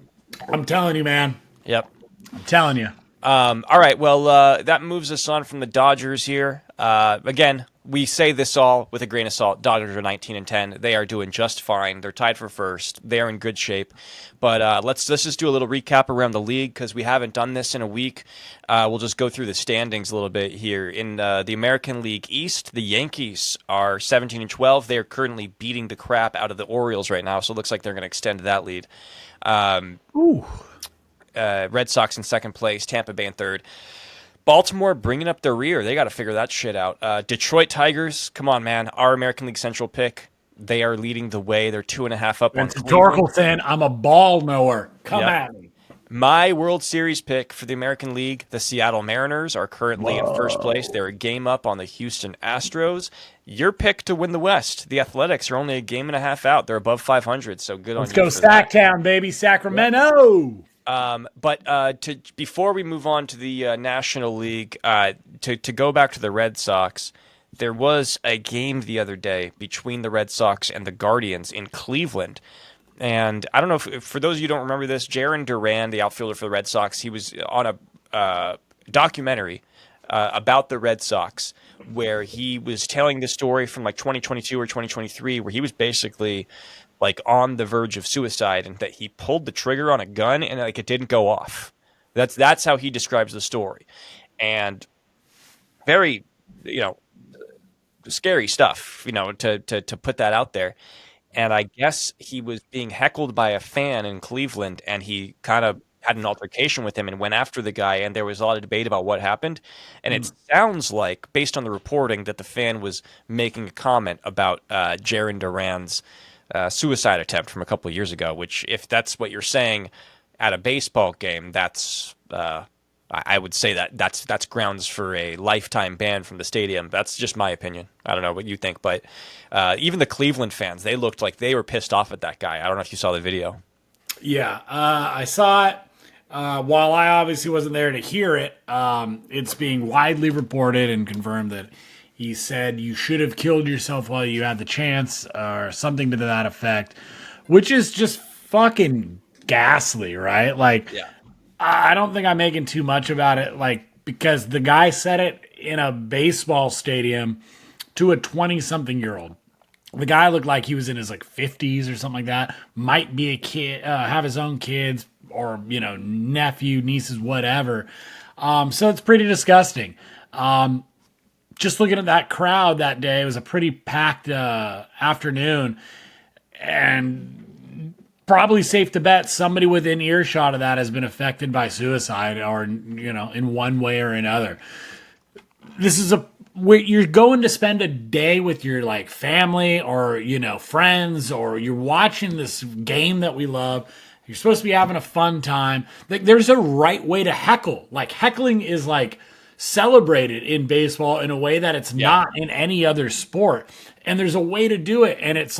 I'm telling you, man. Yep. I'm telling you. All right, well, that moves us on from the Dodgers here. Again, we say this all with a grain of salt. Dodgers are 19-10. They are doing just fine. They're tied for first. They are in good shape. But let's just do a little recap around the league because we haven't done this in a week. We'll just go through the standings a little bit here. In the American League East, the Yankees are 17-12. They are currently beating the crap out of the Orioles right now, so it looks like they're going to extend that lead. Red Sox in second place, Tampa Bay in third. Baltimore bringing up the rear. They got to figure that shit out. Detroit Tigers, come on, man. Our American League Central pick. They are leading the way. They're 2.5 up on Torkelson, I'm a ball knower. Come at me. My World Series pick for the American League, the Seattle Mariners, are currently in first place. They're a game up on the Houston Astros. Your pick to win the West, the Athletics, are only a game and a half out. They're above 500, so good on you. Let's go Sacktown, baby, Sacramento. Before we move on to the National League, to go back to the Red Sox, there was a game the other day between the Red Sox and the Guardians in Cleveland. And I don't know if for those of you who don't remember this, Jarren Duran, the outfielder for the Red Sox, he was on a documentary about the Red Sox where he was telling the story from like 2022 or 2023 where he was basically like on the verge of suicide and that he pulled the trigger on a gun and like it didn't go off. That's how he describes the story. And very, scary stuff, to put that out there. And I guess he was being heckled by a fan in Cleveland, and he kind of had an altercation with him and went after the guy, and there was a lot of debate about what happened. And it sounds like, based on the reporting, that the fan was making a comment about Jarren Duran's suicide attempt from a couple of years ago, which, if that's what you're saying at a baseball game, that's I would say that's grounds for a lifetime ban from the stadium. That's just my opinion. I don't know what you think, but even the Cleveland fans, they looked like they were pissed off at that guy. I don't know if you saw the video. Yeah, I saw it. While I obviously wasn't there to hear it, it's being widely reported and confirmed that he said you should have killed yourself while you had the chance or something to that effect, which is just fucking ghastly, right? Like, yeah. I don't think I'm making too much about it, like, because the guy said it in a baseball stadium to a 20-something-year-old. The guy looked like he was in his, 50s or something like that. Might be a kid, have his own kids or, nephew, nieces, whatever. So it's pretty disgusting. Just looking at that crowd that day, it was a pretty packed afternoon. And probably safe to bet somebody within earshot of that has been affected by suicide or, in one way or another. This is you're going to spend a day with your family or, friends, or you're watching this game that we love. You're supposed to be having a fun time. There's a right way to heckle. Heckling is celebrated in baseball in a way that it's not in any other sport. And there's a way to do it. And it's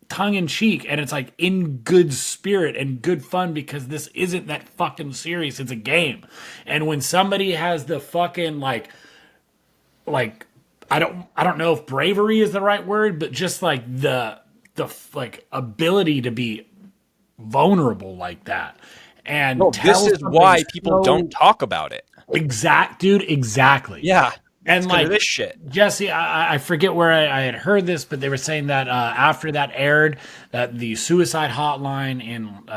tongue-in-cheek, and it's in good spirit and good fun, because this isn't that fucking serious. It's a game. And when somebody has the fucking I don't know if bravery is the right word, but just the ability to be vulnerable like that. And this is why people don't talk about it. Exactly. Yeah. And this shit, Jesse, I forget where I had heard this, but they were saying that after that aired, that the suicide hotline in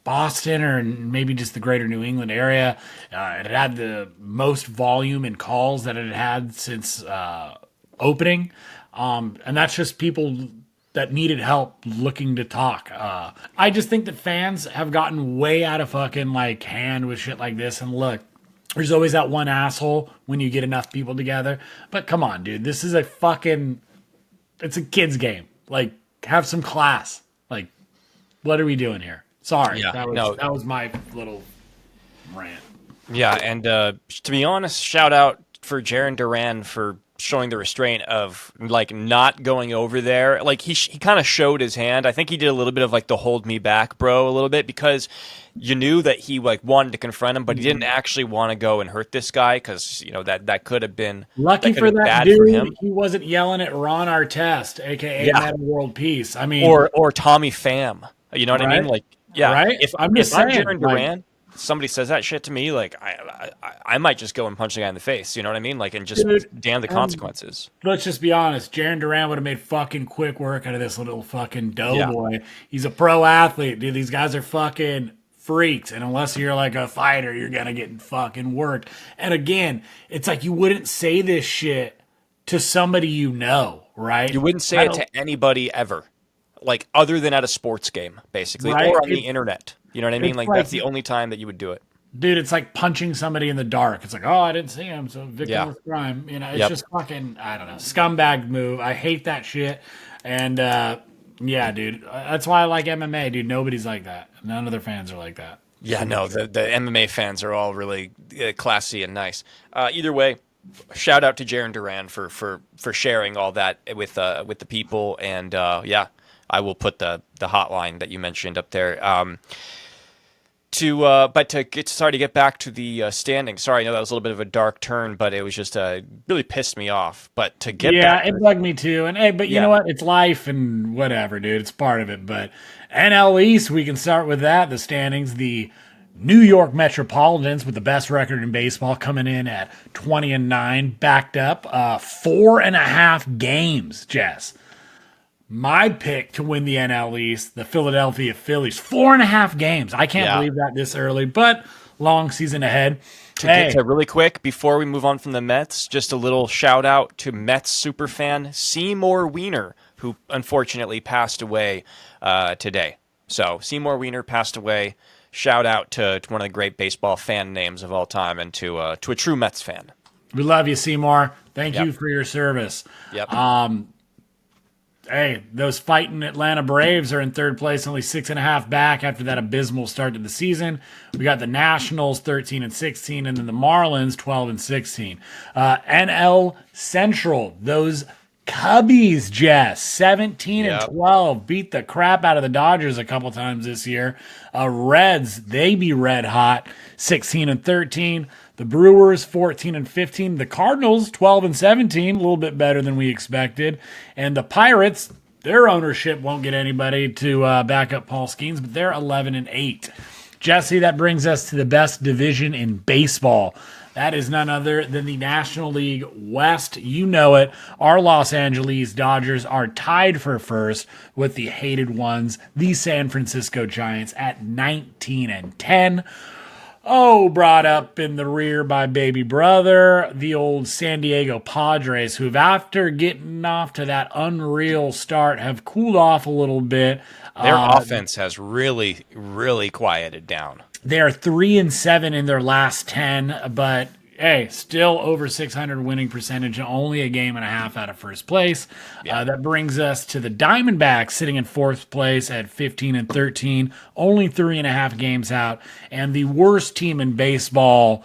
Boston or maybe just the greater New England area, it had the most volume in calls that it had since opening, and that's just people that needed help looking to talk. I just think that fans have gotten way out of fucking hand with shit like this. And look, there's always that one asshole when you get enough people together. But come on, dude. This is it's a kid's game. Have some class. What are we doing here? Sorry. Yeah, that was my little rant. Yeah, and to be honest, shout out for Jarren Duran for showing the restraint of not going over there. He kind of showed his hand. I think he did a little bit of the hold me back, bro, a little bit, because you knew that he wanted to confront him, but he didn't actually want to go and hurt this guy, because that could have been lucky for that dude. For him. He wasn't yelling at Ron Artest, aka Meta World Peace. I mean, or Tommy Pham. You know what I mean? Right? If I'm Jarren Duran, somebody says that shit to me, I might just go and punch the guy in the face. You know what I mean? And just damn the consequences. Let's just be honest. Jarren Duran would have made fucking quick work out of this little fucking doughboy. Yeah. He's a pro athlete, dude. These guys are fucking freaks, and unless you're a fighter, you're gonna get fucking worked. And again, it's you wouldn't say this shit to somebody right? You wouldn't say it to anybody ever, other than at a sports game, basically, right? Or on the internet. You know what I mean? That's the only time that you would do it. Dude, it's like punching somebody in the dark. It's oh, I didn't see him, so victim of crime. It's just fucking, I don't know, scumbag move. I hate that shit. And Yeah, dude. That's why I like MMA, dude. Nobody's like that. None of their fans are like that. Yeah, no, the MMA fans are all really classy and nice. Either way, shout out to Jarren Duran for sharing all that with the people, and yeah, I will put the hotline that you mentioned up there. Sorry to get back to the standings. Sorry, I know that was a little bit of a dark turn, but it was just really pissed me off. But to get back, it bugged me too. And hey, but you know what? It's life and whatever, dude. It's part of it. But NL East, we can start with that. The standings, the New York Metropolitans with the best record in baseball coming in at 20-9, backed up 4.5 games, Jess. My pick to win the NL East, the Philadelphia Phillies, 4.5 games. I can't believe that this early, but long season ahead. Get to really quick, before we move on from the Mets, just a little shout out to Mets superfan Seymour Wiener, who unfortunately passed away today. So Seymour Wiener passed away. Shout out to one of the great baseball fan names of all time, and to a true Mets fan. We love you, Seymour. Thank you for your service. Yep. Hey, those fighting Atlanta Braves are in third place, only 6.5 back after that abysmal start to the season. We got the Nationals 13-16, and then the Marlins 12-16. NL Central, those Cubbies, Jess, 17-12, beat the crap out of the Dodgers a couple times this year. Reds, they be red hot, 16-13. The Brewers 14-15. The Cardinals 12-17, a little bit better than we expected. And the Pirates, their ownership won't get anybody to back up Paul Skeens, but they're 11-8. Jesse, that brings us to the best division in baseball. That is none other than the National League West. You know it. Our Los Angeles Dodgers are tied for first with the hated ones, the San Francisco Giants, at 19-10. Oh, brought up in the rear by baby brother, the old San Diego Padres, who've, after getting off to that unreal start, have cooled off a little bit. Their offense has really, really quieted down. They are 3-7 in their last 10, but hey, still over 600 winning percentage, and only a game and a half out of first place. That brings us to the Diamondbacks sitting in fourth place at 15-13, only 3.5 games out, and the worst team in baseball,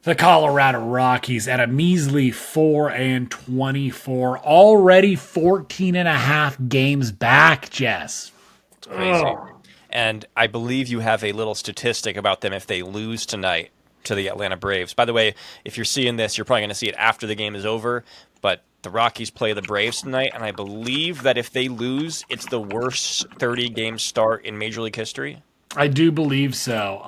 the Colorado Rockies, at a measly 4-24, already 14.5 games back, Jess. It's crazy. And I believe you have a little statistic about them if they lose tonight to the Atlanta Braves. By the way, if you're seeing this, you're probably going to see it after the game is over, but the Rockies play the Braves tonight, and I believe that if they lose, it's the worst 30-game start in Major League history. I do believe so.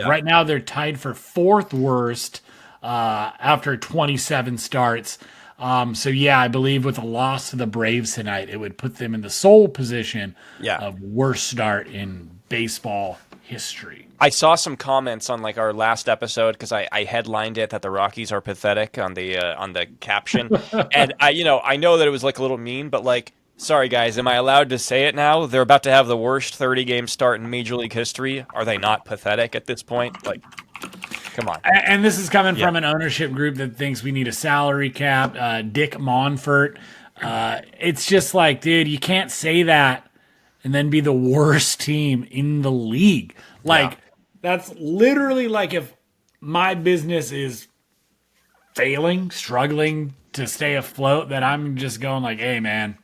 Right now, they're tied for fourth worst after 27 starts. I believe with a loss to the Braves tonight, it would put them in the sole position of worst start in baseball history. I saw some comments on our last episode, because I headlined it that the Rockies are pathetic on the caption, and I know that it was a little mean, but sorry guys, am I allowed to say it now? They're about to have the worst 30-game start in Major League history. Are they not pathetic at this point? Come on. And this is coming from an ownership group that thinks we need a salary cap. Dick Monfort. It's just dude, you can't say that and then be the worst team in the league. That's literally if my business is failing, struggling to stay afloat, that I'm just going hey, man,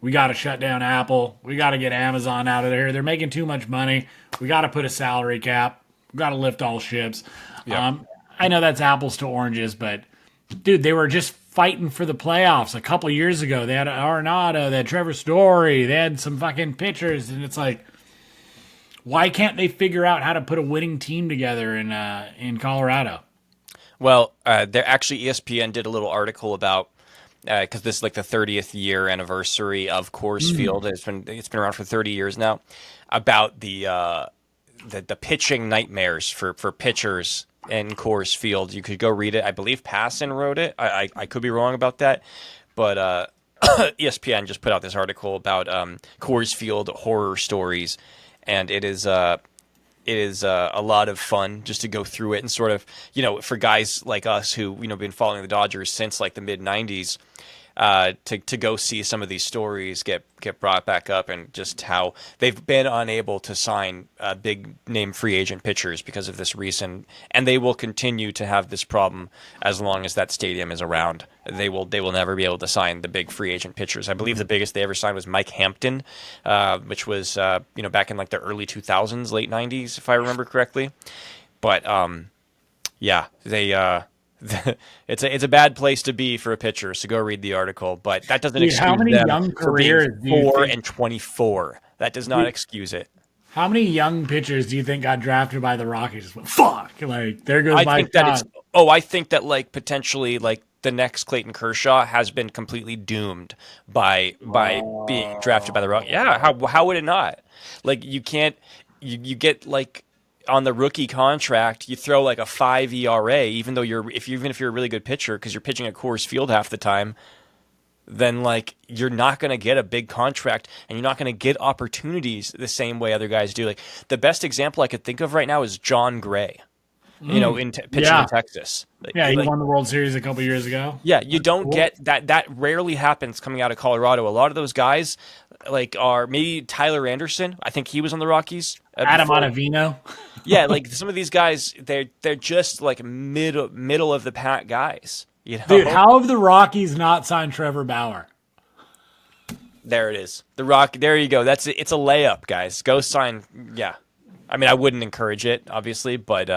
we got to shut down Apple. We got to get Amazon out of there. They're making too much money. We got to put a salary cap. We got to lift all ships. Yep. I know that's apples to oranges, but dude, they were just fighting for the playoffs a couple years ago. They had Arenado, they had Trevor Story, they had some fucking pitchers, and it's why can't they figure out how to put a winning team together in Colorado? Well, there actually ESPN did a little article about because this is the 30th year anniversary of Coors Field. It's been around for 30 years now. About the pitching nightmares for pitchers in Coors Field. You could go read it. I believe Passan wrote it. I could be wrong about that, but ESPN just put out this article about Coors Field horror stories, and it is a lot of fun just to go through it and sort of, for guys like us who been following the Dodgers since the mid 90s. to go see some of these stories get brought back up, and just how they've been unable to sign big name free agent pitchers because of this reason, and they will continue to have this problem as long as that stadium is around. They will never be able to sign the big free agent pitchers. I believe the biggest they ever signed was Mike Hampton, which was back in like the early 2000s, late 90s, if I remember correctly. But they. It's a bad place to be for a pitcher, so go read the article. But that doesn't excuse how many them young for being careers 4 and 24. That does not excuse it. How many young pitchers do you think got drafted by the Rockies? Just went, fuck, like there goes my shot. I think that like potentially like the next Clayton Kershaw has been completely doomed by being drafted by the Rockies. Yeah, how would it not? Like you can't you get like. On the rookie contract, you throw like a 5 ERA, even if you're a really good pitcher, because you're pitching at Coors Field half the time, then like you're not going to get a big contract, and you're not going to get opportunities the same way other guys do. Like the best example I could think of right now is John Gray, pitching in Texas. He won the World Series a couple years ago. Yeah, you don't get that. That rarely happens coming out of Colorado. A lot of those guys, like, are maybe Tyler Anderson. I think he was on the Rockies. Adam Ottavino. Yeah, like some of these guys, they're just like middle of the pack guys. You know? Dude, how have the Rockies not signed Trevor Bauer? There it is. There you go. It's a layup, guys. Go sign. Yeah, I mean, I wouldn't encourage it, obviously, but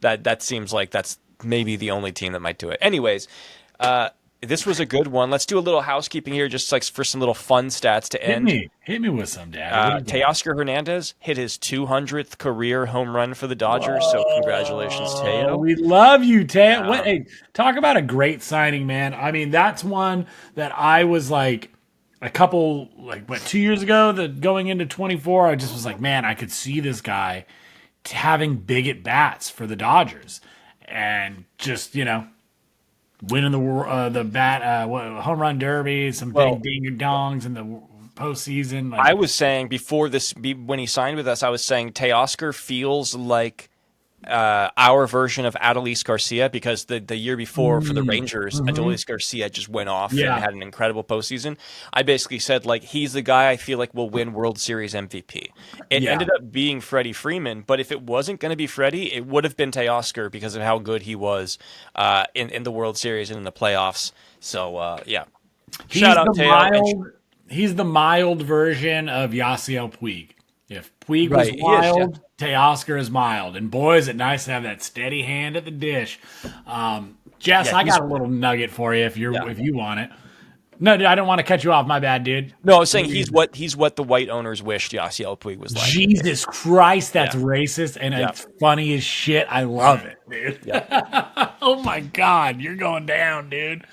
that seems like that's maybe the only team that might do it. Anyways, this was a good one. Let's do a little housekeeping here, just like for some little fun stats to end. Hit me with some, Dad. Teoscar Hernandez hit his 200th career home run for the Dodgers, so congratulations, Teo. We love you, Teo. Hey, talk about a great signing, man. I mean, that's one that I was like a couple, 2 years ago, that going into 24, I just was like, man, I could see this guy having big at bats for the Dodgers, and just winning the home run derby, some big ding dongs in the postseason. I was saying before when he signed with us, I was saying Teoscar feels like our version of Adolis Garcia, because the year before for the Rangers, Adolis Garcia just went off and had an incredible postseason. I basically said, like, he's the guy I feel like will win World Series MVP. It ended up being Freddie Freeman, but if it wasn't going to be Freddie, it would have been Teoscar because of how good he was in the World Series and in the playoffs. So, shout out Teo. He's the mild version of Yasiel Puig. If Puig was wild, Teoscar is mild. And boy, is it nice to have that steady hand at the dish. Jess, I got a little nugget for you if you want it. No, dude, I don't want to cut you off. My bad, dude. No, I was saying he's what the white owners wished Yasiel Puig was like. Jesus Christ, that's racist, and it's funny as shit. I love it, dude. Yeah. Oh my God, you're going down, dude.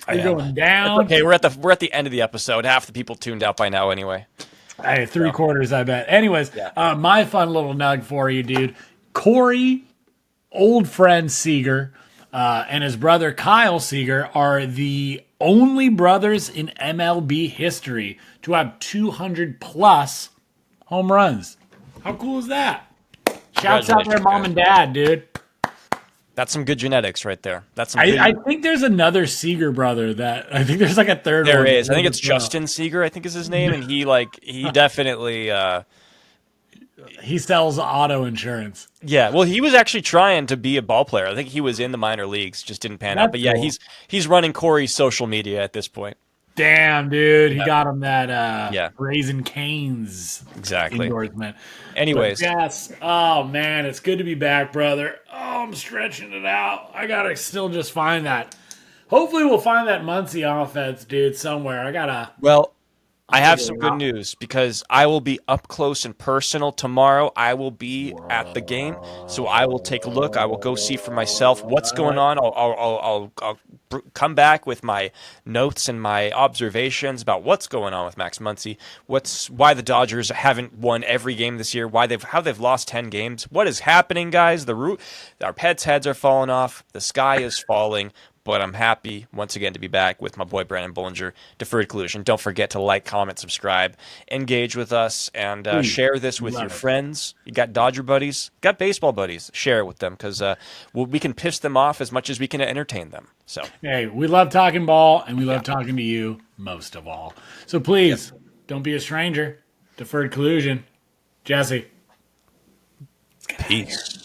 You're going down. Okay, we're at the end of the episode. Half the people tuned out by now anyway. Hey, three-quarters, I bet. Anyways, my fun little nug for you, dude. Corey, old friend Seager, and his brother Kyle Seager are the only brothers in MLB history to have 200-plus home runs. How cool is that? Shouts out there, mom and dad, dude. That's some good genetics right there. That's some I think there's another Seager brother I think there's like a third one. There is. I think it's Justin Seager, I think is his name. And he definitely he sells auto insurance. Yeah. Well, he was actually trying to be a ball player. I think he was in the minor leagues, just didn't pan out. But yeah, cool. he's running Corey's social media at this point. Damn, dude. He got him that Raising Cane's endorsement. Anyways. But yes. Oh, man. It's good to be back, brother. Oh, I'm stretching it out. I got to still just find that. Hopefully we'll find that Muncy offense, dude, somewhere. Well, I have some good news because I will be up close and personal tomorrow. I will be at the game, so I will take a look. I will go see for myself what's going on. I'll come back with my notes and my observations about what's going on with Max Muncy, why the Dodgers haven't won every game this year, how they've lost 10 games. What is happening, guys? Our pets' heads are falling off. The sky is falling. but I'm happy once again to be back with my boy Branden Bullinger, Deferred Collusion. Don't forget to like, comment, subscribe, engage with us, and share this with your friends. You got Dodger buddies, got baseball buddies. Share it with them because we can piss them off as much as we can entertain them. So hey, we love talking ball, and we love talking to you most of all. So please don't be a stranger. Deferred Collusion, Jesse. Peace.